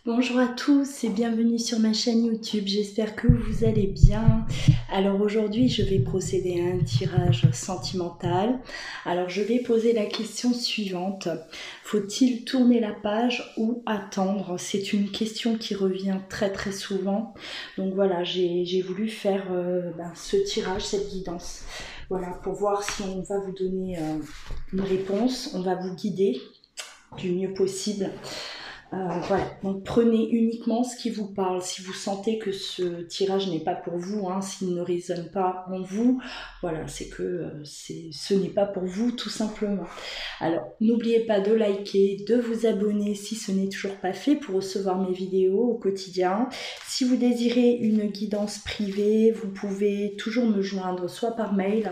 Bonjour à tous et bienvenue sur ma chaîne YouTube, j'espère que vous allez bien. Alors aujourd'hui je vais procéder à un tirage sentimental. Alors je vais poser la question suivante, faut-il tourner la page ou attendre? C'est une question qui revient très souvent. Donc voilà, j'ai voulu faire ce tirage, cette guidance. Voilà, pour voir si on va vous donner une réponse, on va vous guider du mieux possible. Voilà, donc prenez uniquement ce qui vous parle. Si vous sentez que ce tirage n'est pas pour vous, s'il ne résonne pas en vous, voilà, c'est que ce n'est pas pour vous tout simplement. Alors, n'oubliez pas de liker, de vous abonner si ce n'est toujours pas fait pour recevoir mes vidéos au quotidien. Si vous désirez une guidance privée, vous pouvez toujours me joindre soit par mail,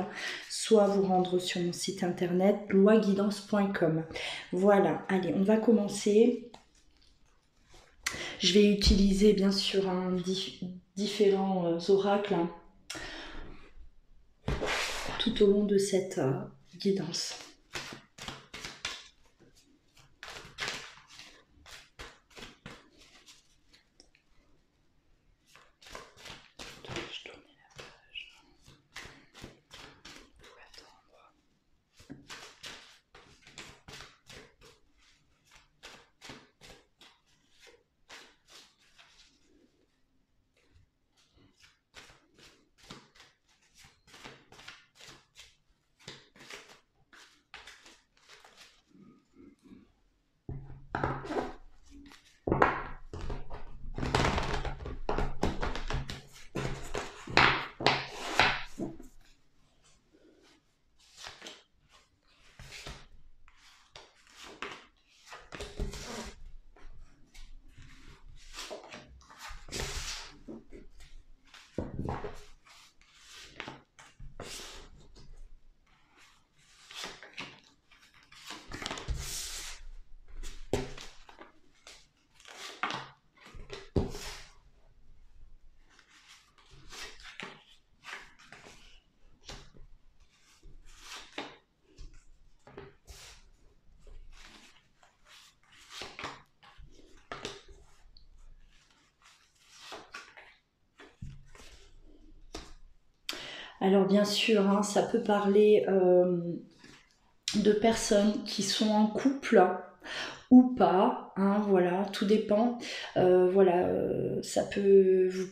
soit vous rendre sur mon site internet loaguidance.com. Voilà, allez, on va commencer. Je vais utiliser bien sûr différents oracles tout au long de cette guidance. Alors bien sûr, ça peut parler de personnes qui sont en couple ou pas, voilà, tout dépend. Vous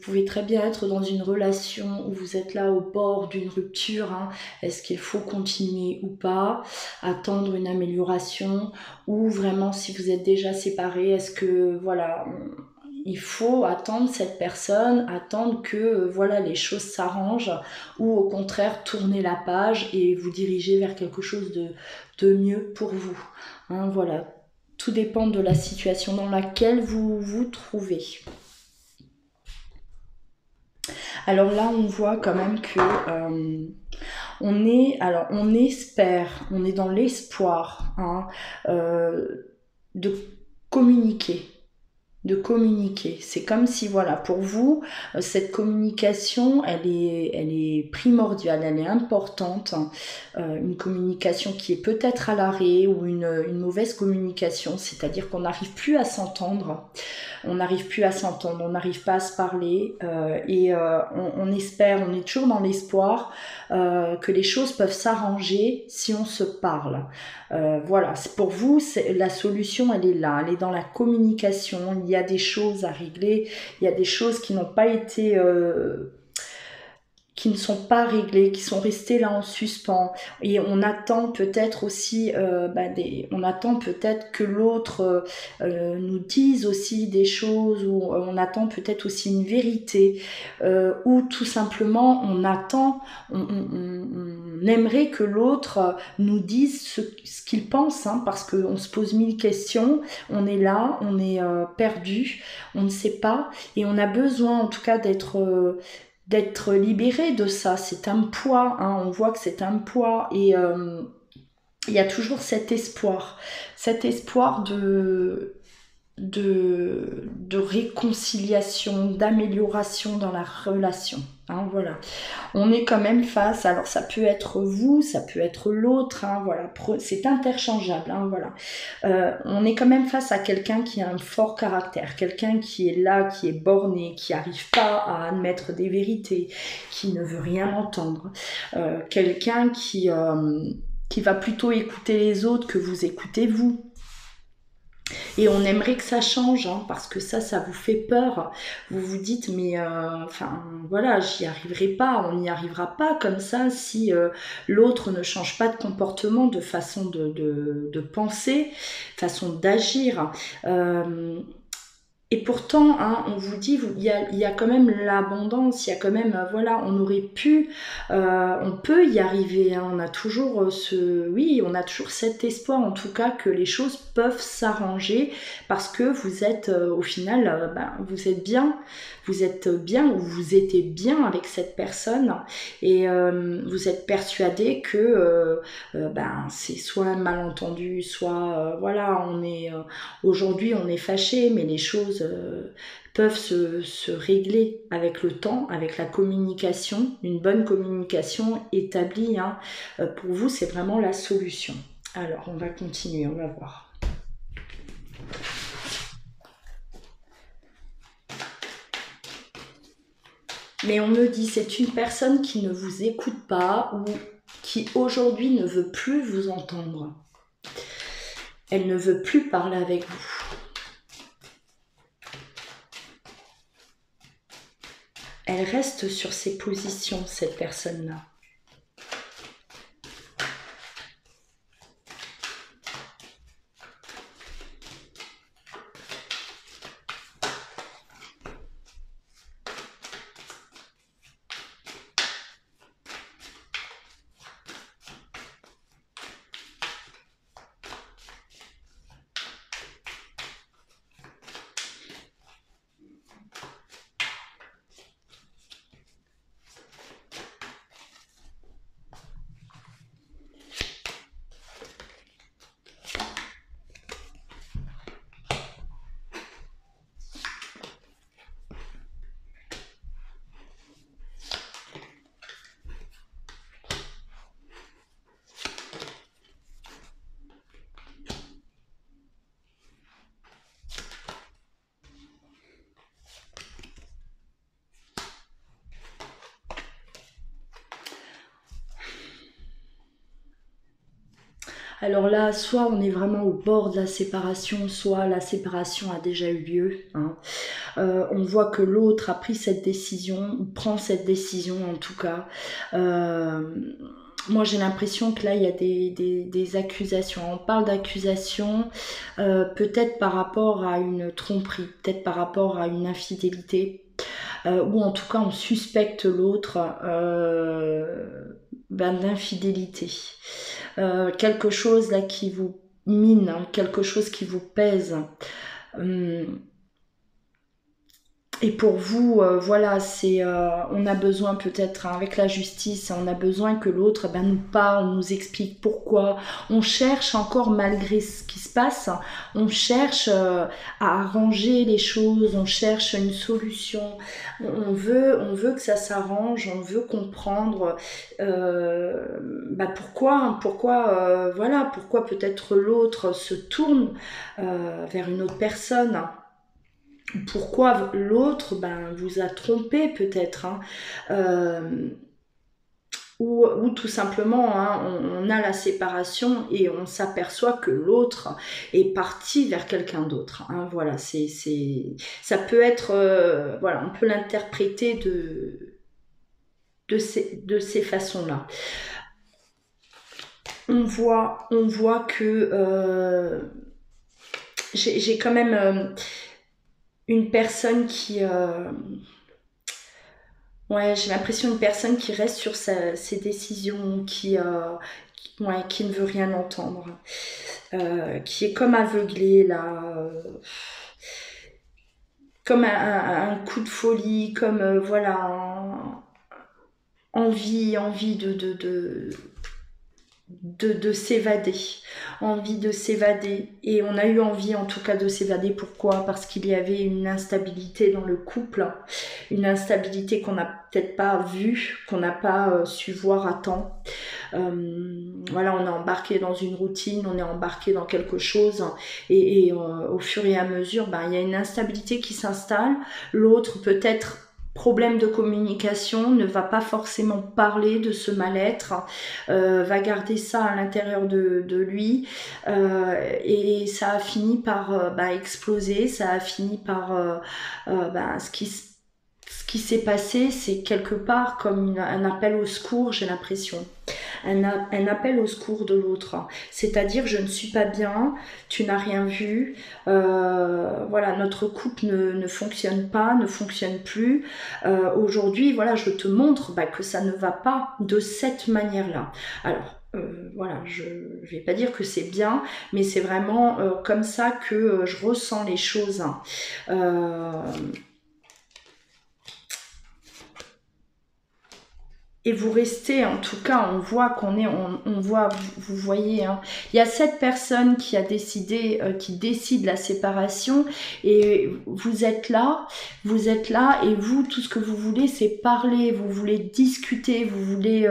pouvez très bien être dans une relation où vous êtes là au bord d'une rupture. Est-ce qu'il faut continuer ou pas, attendre une amélioration, ou vraiment si vous êtes déjà séparés, est-ce que voilà, il faut attendre cette personne, attendre que les choses s'arrangent, ou au contraire tourner la page et vous diriger vers quelque chose de mieux pour vous. Voilà, tout dépend de la situation dans laquelle vous vous trouvez. Alors là, on voit quand même que on espère, on est dans l'espoir de communiquer. C'est comme si, voilà, pour vous, cette communication, elle est primordiale, elle est importante. Une communication qui est peut-être à l'arrêt, ou une mauvaise communication, c'est-à-dire qu'on n'arrive plus à s'entendre. On n'arrive pas à se parler, on espère, on est toujours dans l'espoir que les choses peuvent s'arranger si on se parle. Voilà, pour vous, la solution, elle est là, elle est dans la communication. Il y a des choses à régler, il y a des choses qui n'ont pas été qui ne sont pas réglées, qui sont restées là en suspens, et on attend peut-être aussi on attend peut-être que l'autre nous dise aussi des choses, ou on attend peut-être aussi une vérité, ou tout simplement on aimerait que l'autre nous dise ce qu'il pense, parce qu'on se pose mille questions, on est là, on est perdu, on ne sait pas, et on a besoin en tout cas d'être libéré de ça. C'est un poids, on voit que c'est un poids, et il y a toujours cet espoir de de réconciliation, d'amélioration dans la relation. Hein, voilà. On est quand même face, alors ça peut être vous, ça peut être l'autre, hein, voilà. C'est interchangeable. Hein, voilà. On est quand même face à quelqu'un qui a un fort caractère, quelqu'un qui est là, qui est borné, qui n'arrive pas à admettre des vérités, qui ne veut rien entendre. Quelqu'un qui va plutôt écouter les autres que vous écoutez vous. Et on aimerait que ça change, hein, parce que ça vous fait peur. Vous vous dites, mais enfin voilà, j'y arriverai pas, on n'y arrivera pas comme ça si l'autre ne change pas de comportement, de façon de penser, façon d'agir. Et pourtant, hein, on vous dit, il y a quand même l'abondance, il y a quand même, voilà, on aurait pu, on peut y arriver, hein, on a toujours oui, on a toujours cet espoir, en tout cas, que les choses peuvent s'arranger, parce que vous êtes, au final, vous êtes bien, ou vous étiez bien avec cette personne, et vous êtes persuadé que, c'est soit un malentendu, soit, voilà, aujourd'hui on est fâché, mais les choses peuvent se régler avec le temps, avec la communication, une bonne communication établie. Hein. Pour vous, c'est vraiment la solution. Alors, on va continuer, on va voir. Mais on me dit, c'est une personne qui ne vous écoute pas ou qui aujourd'hui ne veut plus vous entendre. Elle ne veut plus parler avec vous. Elle reste sur ses positions, cette personne-là. Alors là, soit on est vraiment au bord de la séparation, soit la séparation a déjà eu lieu. Hein. On voit que l'autre a pris cette décision, ou prend cette décision en tout cas. Moi j'ai l'impression que là il y a des accusations. On parle d'accusations peut-être par rapport à une tromperie, peut-être par rapport à une infidélité. Ou en tout cas on suspecte l'autre d'infidélité. Quelque chose là qui vous mine, hein, quelque chose qui vous pèse. Et pour vous, voilà, on a besoin peut-être, hein, avec la justice, on a besoin que l'autre nous parle, nous explique pourquoi. On cherche encore, malgré ce qui se passe, on cherche à arranger les choses, on cherche une solution. On veut que ça s'arrange, on veut comprendre pourquoi peut-être l'autre se tourne vers une autre personne. Pourquoi l'autre vous a trompé peut-être, hein, ou tout simplement hein, on a la séparation et on s'aperçoit que l'autre est parti vers quelqu'un d'autre. Hein, voilà, ça peut être, voilà, on peut l'interpréter de ces façons-là. On voit que j'ai quand même une personne qui... ouais, j'ai l'impression d'une personne qui reste sur ses décisions, qui ne veut rien entendre. Qui est comme aveuglée, là. Comme un coup de folie, comme, voilà, envie de s'évader, envie de s'évader. Et on a eu envie en tout cas de s'évader. Pourquoi? Parce qu'il y avait une instabilité dans le couple, une instabilité qu'on n'a peut-être pas vue, qu'on n'a pas su voir à temps. Voilà, on est embarqué dans une routine, on est embarqué dans quelque chose et au fur et à mesure, il y a une instabilité qui s'installe. L'autre peut-être problème de communication, ne va pas forcément parler de ce mal-être, va garder ça à l'intérieur de lui et ça a fini par exploser, ça a fini par ce qui s'est passé, c'est quelque part comme un appel au secours, j'ai l'impression. Un appel au secours de l'autre. C'est-à-dire, je ne suis pas bien, tu n'as rien vu, voilà, notre couple ne fonctionne pas, ne fonctionne plus. Aujourd'hui, voilà, je te montre que ça ne va pas de cette manière-là. Alors, voilà, je vais pas dire que c'est bien, mais c'est vraiment comme ça que je ressens les choses. Et vous restez, en tout cas, on voit on voit, vous voyez, hein, il y a cette personne qui a décidé, qui décide la séparation, et vous êtes là, et vous, tout ce que vous voulez, c'est parler, vous voulez discuter, vous voulez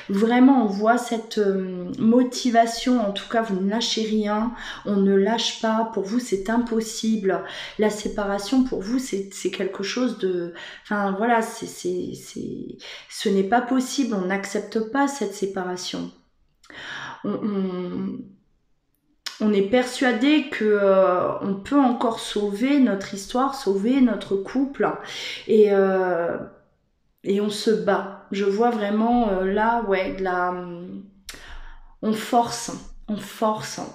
vraiment, on voit cette motivation, en tout cas, vous ne lâchez rien, on ne lâche pas, pour vous, c'est impossible, la séparation, pour vous, c'est quelque chose de, enfin, voilà, ce n'est pas possible, on n'accepte pas cette séparation. On est persuadé que on peut encore sauver notre histoire, sauver notre couple, et on se bat. Je vois vraiment là, ouais, on force, on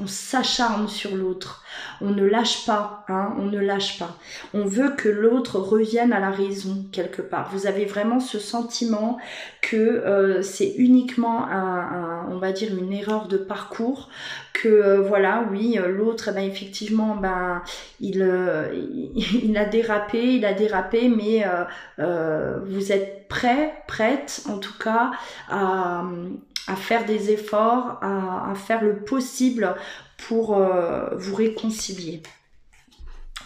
s'acharne sur l'autre. On ne lâche pas, hein, on ne lâche pas. On veut que l'autre revienne à la raison quelque part. Vous avez vraiment ce sentiment que c'est uniquement on va dire une erreur de parcours, que voilà, oui, l'autre, effectivement, il a dérapé, mais vous êtes prête en tout cas à faire des efforts, à faire le possible pour vous réconcilier,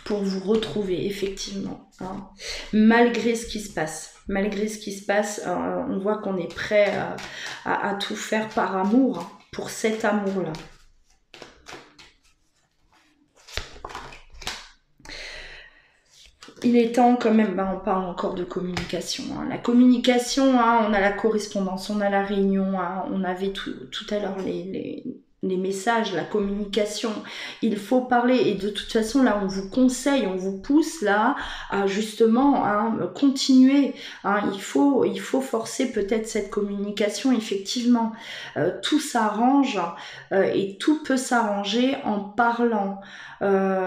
pour vous retrouver effectivement, hein. Malgré ce qui se passe, on voit qu'on est prêt à tout faire par amour, hein, pour cet amour-là. Il est temps quand même, on parle encore de communication, hein. La communication, hein, on a la correspondance, on a la réunion, hein, on avait tout à l'heure les messages, la communication, il faut parler, et de toute façon là on vous conseille, on vous pousse là à justement continuer, hein, il faut forcer peut-être cette communication, effectivement. Tout s'arrange et tout peut s'arranger en parlant.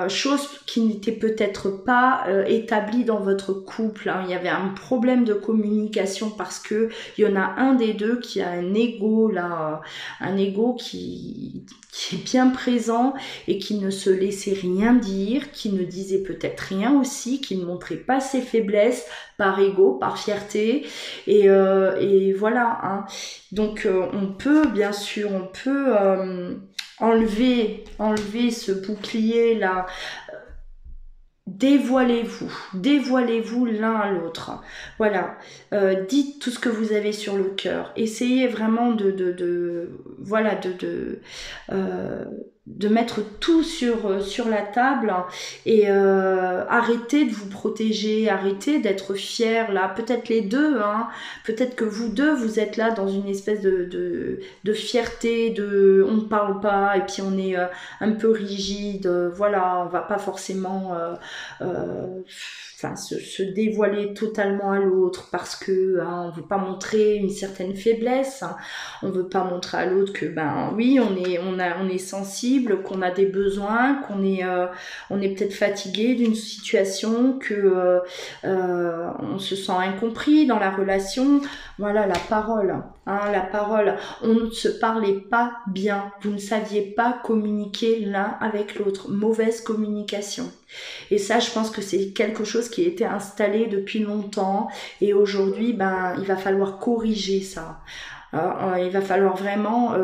Chose qui n'était peut-être pas établie dans votre couple, hein. Il y avait un problème de communication parce que il y en a un des deux qui a un ego là, un ego qui est bien présent et qui ne se laissait rien dire, qui ne disait peut-être rien aussi, qui ne montrait pas ses faiblesses par ego, par fierté, et voilà, hein. Donc on peut bien sûr, enlever ce bouclier là. Dévoilez-vous l'un à l'autre. Voilà, dites tout ce que vous avez sur le cœur. Essayez vraiment de mettre tout sur la table, et arrêtez de vous protéger, arrêtez d'être fiers là. Peut-être les deux, hein, peut-être que vous deux vous êtes là dans une espèce de fierté, on ne parle pas et puis on est un peu rigide, voilà, on va pas forcément se dévoiler totalement à l'autre parce que on veut pas montrer une certaine faiblesse, hein. On veut pas montrer à l'autre que oui, on est sensible, qu'on a des besoins, qu'on est peut-être fatigué d'une situation, que on se sent incompris dans la relation. Voilà, la parole, hein, la parole. On ne se parlait pas bien, vous ne saviez pas communiquer l'un avec l'autre, mauvaise communication. Et ça, je pense que c'est quelque chose qui a été installé depuis longtemps, et aujourd'hui, il va falloir corriger ça. Il va falloir vraiment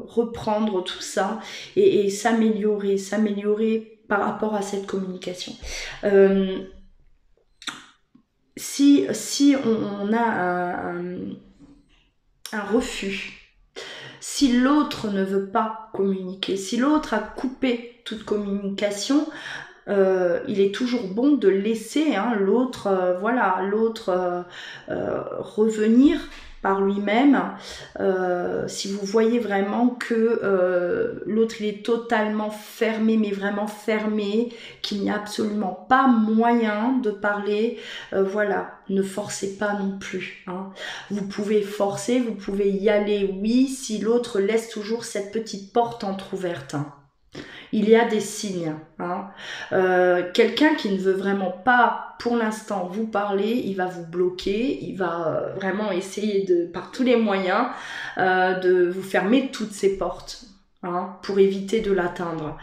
reprendre tout ça et s'améliorer par rapport à cette communication. Si on a un refus, si l'autre ne veut pas communiquer, si l'autre a coupé toute communication, il est toujours bon de laisser l'autre revenir par lui-même. Si vous voyez vraiment que l'autre il est totalement fermé, mais vraiment fermé, qu'il n'y a absolument pas moyen de parler, voilà, ne forcez pas non plus. Vous pouvez forcer, vous pouvez y aller, oui, si l'autre laisse toujours cette petite porte entrouverte. Il y a des signes. Quelqu'un qui ne veut vraiment pas, pour l'instant, vous parler, il va vous bloquer, il va vraiment essayer par tous les moyens de vous fermer toutes ces portes pour éviter de l'atteindre.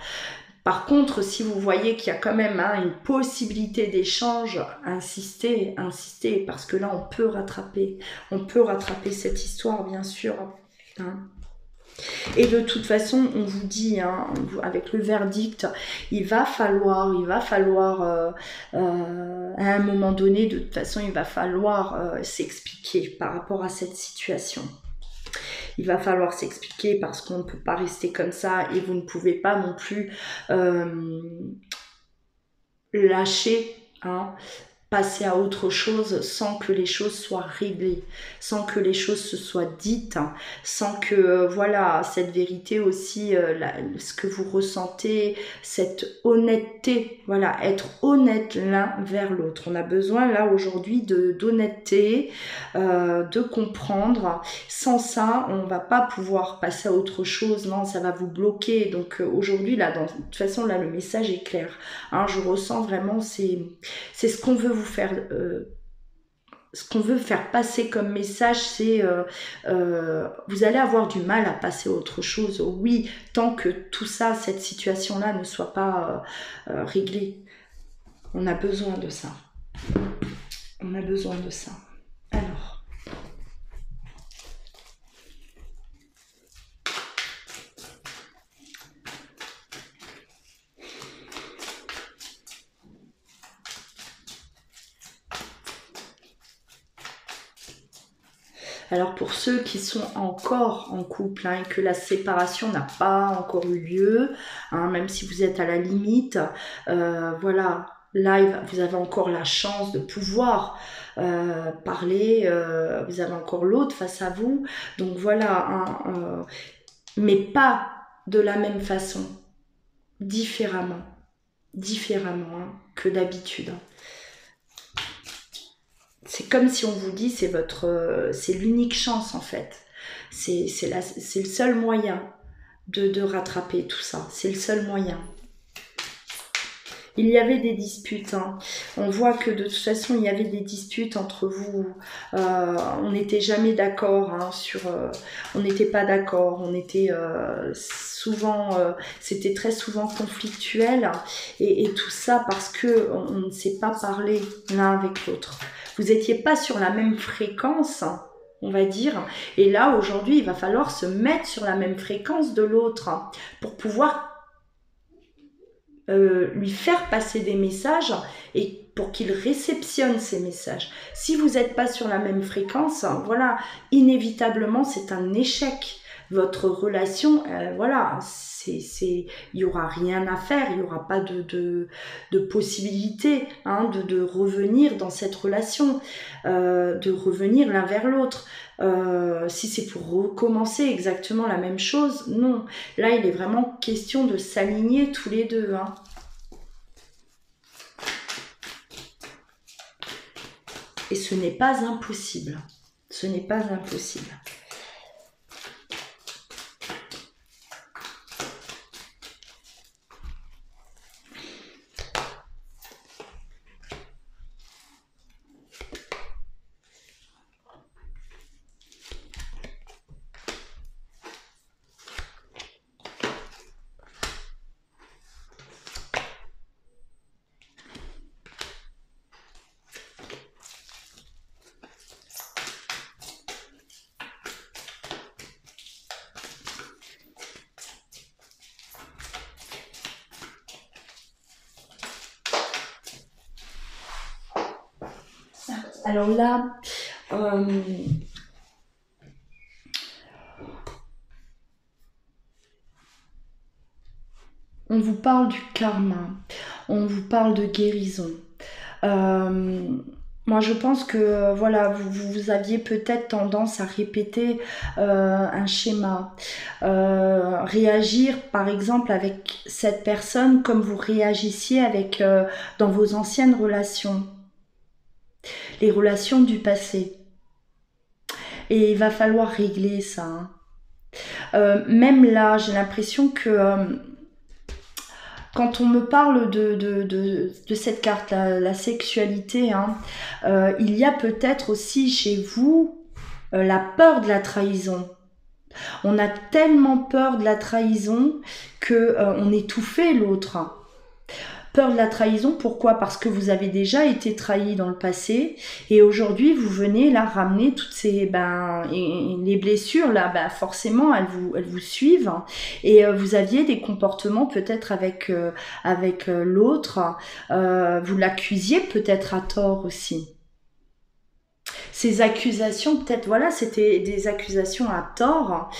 Par contre, si vous voyez qu'il y a quand même une possibilité d'échange, insistez, parce que là, on peut rattraper cette histoire, bien sûr. Et de toute façon, on vous dit, avec le verdict, il va falloir à un moment donné, de toute façon, il va falloir s'expliquer par rapport à cette situation. Il va falloir s'expliquer parce qu'on ne peut pas rester comme ça et vous ne pouvez pas non plus lâcher, passer à autre chose sans que les choses soient réglées, sans que les choses se soient dites, sans que cette vérité aussi, ce que vous ressentez, cette honnêteté, être honnête l'un vers l'autre. On a besoin là aujourd'hui d'honnêteté, de comprendre. Sans ça, on va pas pouvoir passer à autre chose. Non, ça va vous bloquer. Donc aujourd'hui là, de toute façon là, le message est clair. Je ressens vraiment c'est ce qu'on veut vous faire, ce qu'on veut faire passer comme message, c'est vous allez avoir du mal à passer à autre chose, oui, tant que tout ça, cette situation-là ne soit pas réglée. On a besoin de ça. On a besoin de ça. Alors. Alors pour ceux qui sont encore en couple et que la séparation n'a pas encore eu lieu, même si vous êtes à la limite, là vous avez encore la chance de pouvoir parler, vous avez encore l'autre face à vous, donc mais pas de la même façon, différemment que d'habitude. C'est comme si on vous dit c'est l'unique chance en fait. C'est le seul moyen de rattraper tout ça. C'est le seul moyen. Il y avait des disputes. On voit que de toute façon, il y avait des disputes entre vous. On n'était jamais d'accord on n'était pas d'accord. On était c'était très souvent conflictuel. Et tout ça parce que on ne s'est pas parlé l'un avec l'autre. Vous n'étiez pas sur la même fréquence, on va dire. Et là, aujourd'hui, il va falloir se mettre sur la même fréquence de l'autre pour pouvoir lui faire passer des messages et pour qu'il réceptionne ces messages. Si vous n'êtes pas sur la même fréquence, inévitablement, c'est un échec. Votre relation, il y aura rien à faire, il y aura pas de possibilité de revenir dans cette relation, de revenir l'un vers l'autre. Si c'est pour recommencer exactement la même chose, non. Là, il est vraiment question de s'aligner tous les deux. Et ce n'est pas impossible. Ce n'est pas impossible. Alors là, on vous parle du karma, on vous parle de guérison. Moi, je pense que voilà, vous aviez peut-être tendance à répéter un schéma, réagir par exemple avec cette personne comme vous réagissiez avec dans vos anciennes relations, les relations du passé. Et il va falloir régler ça, hein. Même là, j'ai l'impression que quand on me parle de cette carte, la sexualité, hein, il y a peut-être aussi chez vous la peur de la trahison. On a tellement peur de la trahison que on étouffait l'autre. Peur de la trahison, pourquoi? Parce que vous avez déjà été trahi dans le passé et aujourd'hui vous venez là ramener toutes ces et les blessures là, forcément elles vous suivent et vous aviez des comportements peut-être avec l'autre, vous l'accusiez peut-être à tort aussi. Ces accusations, peut-être, voilà, c'était des accusations à tort.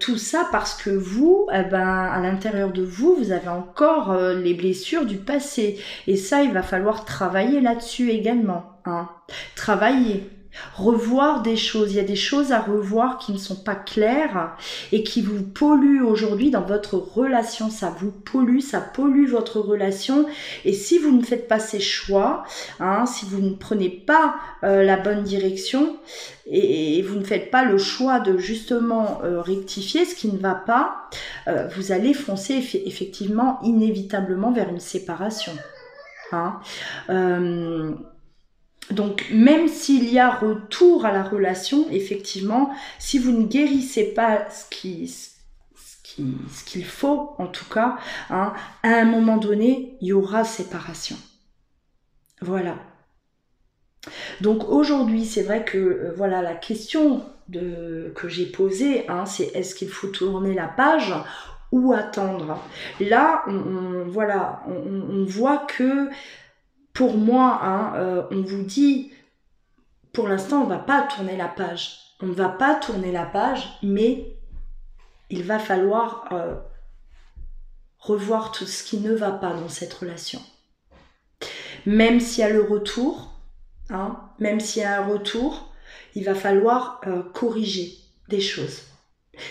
Tout ça parce que vous, à l'intérieur de vous, vous avez encore les blessures du passé. Et ça, il va falloir travailler là-dessus également, hein. Travailler. Revoir des choses, il y a des choses à revoir qui ne sont pas claires et qui vous polluent aujourd'hui dans votre relation, ça vous pollue, ça pollue votre relation et si vous ne faites pas ces choix, hein, si vous ne prenez pas la bonne direction et vous ne faites pas le choix de justement rectifier ce qui ne va pas, vous allez foncer effectivement inévitablement vers une séparation, hein. Donc, même s'il y a retour à la relation, effectivement, si vous ne guérissez pas ce qu'il faut, en tout cas, hein, à un moment donné, il y aura séparation. Voilà. Donc aujourd'hui, c'est vrai que voilà la question que j'ai posée, hein, c'est est-ce qu'il faut tourner la page ou attendre? Là, voilà, on voit que pour moi, hein, on vous dit, pour l'instant, on ne va pas tourner la page. On ne va pas tourner la page, mais il va falloir revoir tout ce qui ne va pas dans cette relation. Même s'il y a le retour, hein, même s'il y a un retour, il va falloir corriger des choses.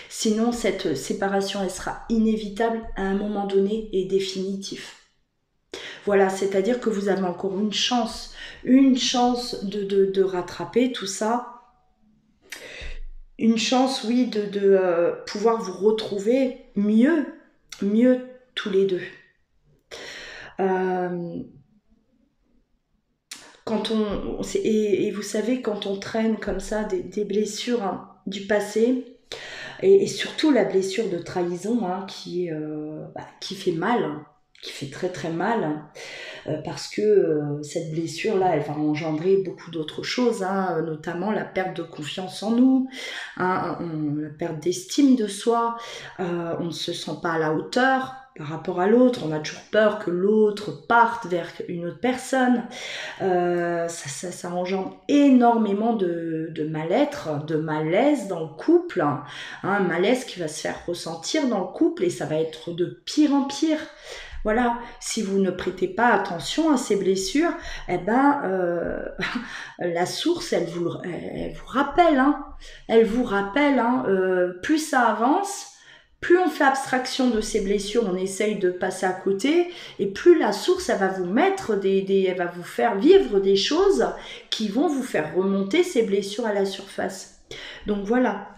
Sinon, cette séparation, elle sera inévitable à un moment donné et définitif. Voilà, c'est-à-dire que vous avez encore une chance de rattraper tout ça, une chance, oui, de pouvoir vous retrouver mieux tous les deux. Et vous savez, quand on traîne comme ça des blessures, hein, du passé, et surtout la blessure de trahison, hein, qui fait mal, hein, qui fait très très mal, parce que cette blessure-là, elle va engendrer beaucoup d'autres choses, hein, notamment la perte de confiance en nous, hein, la perte d'estime de soi, on ne se sent pas à la hauteur par rapport à l'autre, on a toujours peur que l'autre parte vers une autre personne, ça engendre énormément de mal-être, de malaise dans le couple, hein, un malaise qui va se faire ressentir dans le couple et ça va être de pire en pire. Voilà, si vous ne prêtez pas attention à ces blessures, la source, elle vous rappelle, hein, elle vous rappelle, hein, plus ça avance, plus on fait abstraction de ces blessures, on essaye de passer à côté, et plus la source, elle va vous mettre elle va vous faire vivre des choses qui vont vous faire remonter ces blessures à la surface. Donc voilà.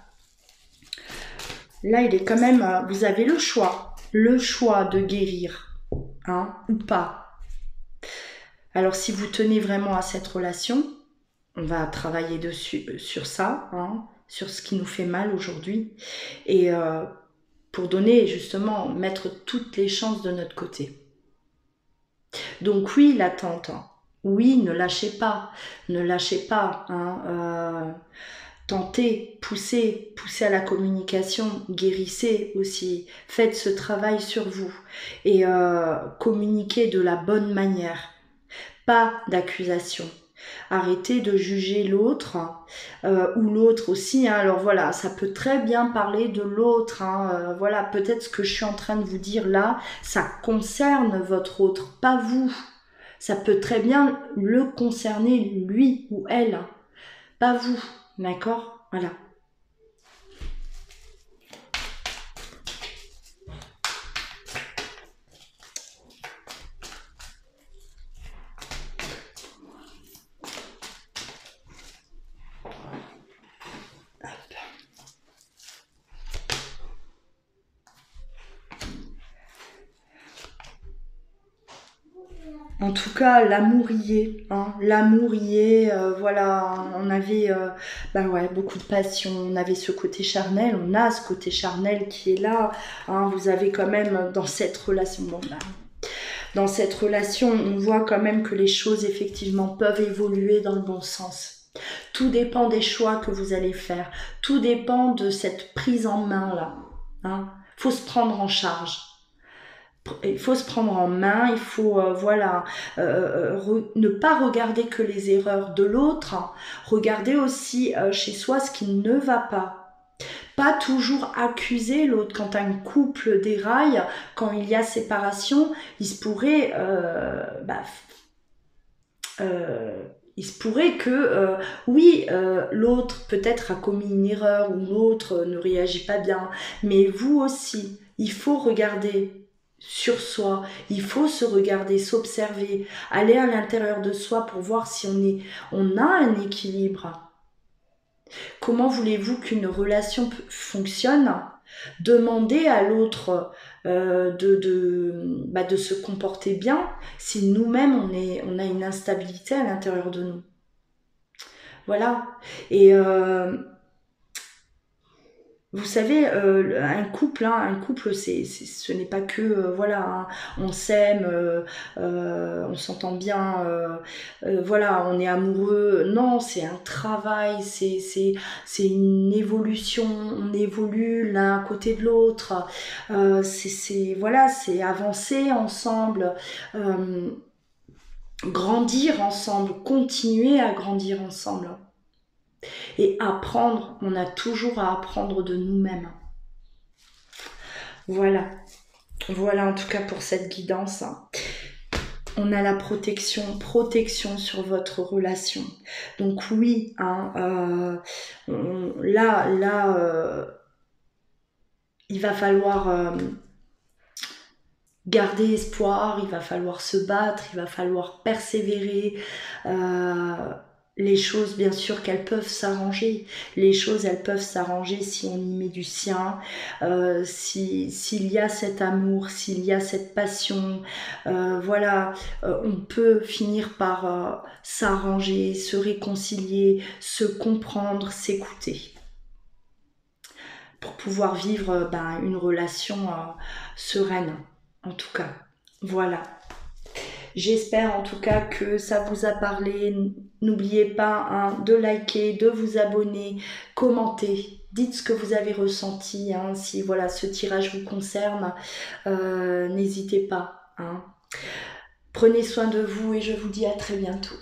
Là, il est quand même, vous avez le choix de guérir, hein, ou pas. Alors, si vous tenez vraiment à cette relation, on va travailler dessus, sur ça, hein, sur ce qui nous fait mal aujourd'hui, et pour donner justement, mettre toutes les chances de notre côté. Donc oui, l'attente, hein. Oui, ne lâchez pas, hein, tentez, poussez à la communication, guérissez aussi, faites ce travail sur vous et communiquez de la bonne manière, pas d'accusation, Arrêtez de juger l'autre ou l'autre aussi. Hein. Alors voilà, ça peut très bien parler de l'autre. Hein. Voilà, peut-être ce que je suis en train de vous dire là, ça concerne votre autre, pas vous. Ça peut très bien le concerner, lui ou elle, pas vous. D'accord? Voilà. En tout cas, l'amour y est, hein. L'amour y est, voilà, on avait ouais, beaucoup de passion, on avait ce côté charnel, on a ce côté charnel qui est là, hein. Vous avez quand même dans cette relation, bon, dans cette relation, on voit quand même que les choses effectivement peuvent évoluer dans le bon sens. Tout dépend des choix que vous allez faire, tout dépend de cette prise en main là, hein. Faut se prendre en charge. Il faut se prendre en main, il faut ne pas regarder que les erreurs de l'autre, hein. Regarder aussi chez soi ce qui ne va pas. Pas toujours accuser l'autre. Quand un couple déraille, quand il y a séparation, il se pourrait que, l'autre peut-être a commis une erreur ou l'autre ne réagit pas bien, mais vous aussi, il faut regarder sur soi, il faut se regarder, s'observer, aller à l'intérieur de soi pour voir si on a un équilibre. Comment voulez-vous qu'une relation fonctionne? Demandez à l'autre de se comporter bien si nous-mêmes on a une instabilité à l'intérieur de nous. Voilà. Et vous savez, un couple, ce n'est pas que, hein, on s'aime, on s'entend bien, voilà, on est amoureux. Non, c'est un travail, c'est une évolution, on évolue l'un à côté de l'autre. C'est avancer ensemble, grandir ensemble, continuer à grandir ensemble. Et apprendre, on a toujours à apprendre de nous-mêmes. Voilà en tout cas pour cette guidance. On a la protection sur votre relation. Donc oui, il va falloir garder espoir, il va falloir se battre, il va falloir persévérer. Les choses, bien sûr, qu'elles peuvent s'arranger. Les choses, elles peuvent s'arranger si on y met du sien, s'il y a cet amour, s'il y a cette passion. On peut finir par s'arranger, se réconcilier, se comprendre, s'écouter. Pour pouvoir vivre une relation sereine, en tout cas. Voilà. J'espère en tout cas que ça vous a parlé. N'oubliez pas de liker, de vous abonner, commenter. Dites ce que vous avez ressenti. Si ce tirage vous concerne, n'hésitez pas. Prenez soin de vous et je vous dis à très bientôt.